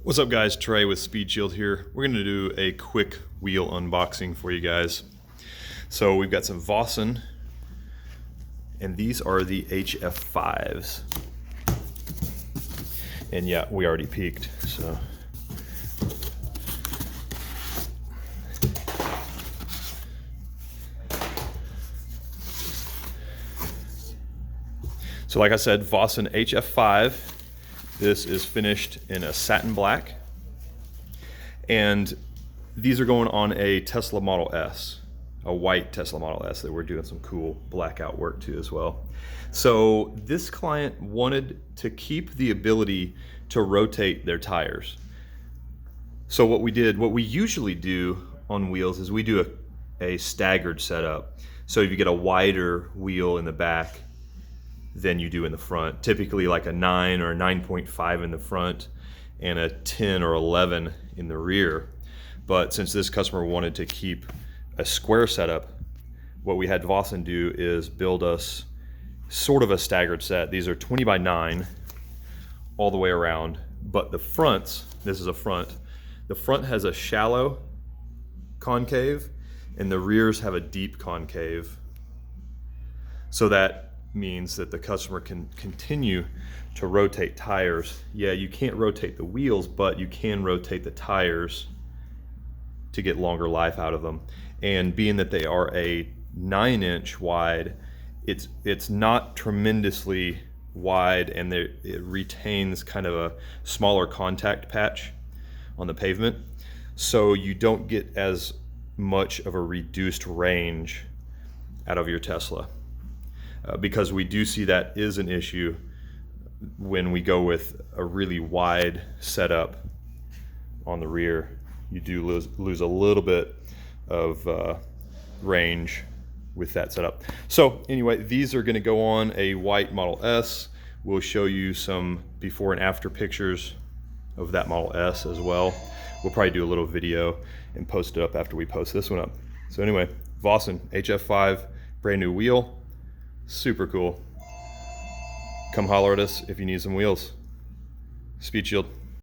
What's up guys, Trey with Speed Shield here. We're gonna do a quick wheel unboxing for you guys. So we've got some Vossen, and these are the HF-5s. And yeah, we already peaked, so. So like I said, Vossen HF-5. This is finished in a satin black, and these are going on a Tesla Model S, a white Tesla Model S that we're doing some cool blackout work to as well. So this client wanted to keep the ability to rotate their tires. So what we usually do on wheels is we do a staggered setup. So if you get a wider wheel in the back than you do in the front, typically like a 9 or a 9.5 in the front and a 10 or 11 in the rear. But since this customer wanted to keep a square setup, what we had Vossen do is build us sort of a staggered set. These are 20 by 9 all the way around, but the fronts, this is a front, the front has a shallow concave and the rears have a deep concave. So that means that the customer can continue to rotate tires. Yeah, you can't rotate the wheels, but you can rotate the tires to get longer life out of them. And being that they are a 9-inch wide, it's not tremendously wide, and it retains kind of a smaller contact patch on the pavement. So you don't get as much of a reduced range out of your Tesla. Because we do see that is an issue when we go with a really wide setup on the rear. You do lose a little bit of range with that setup. So anyway, these are going to go on a white Model S. We'll show you some before and after pictures of that Model S as well. We'll probably do a little video and post it up after we post this one up. So anyway, Vossen HF-5, brand new wheel. Super cool. Come holler at us if you need some wheels. Speed Shield.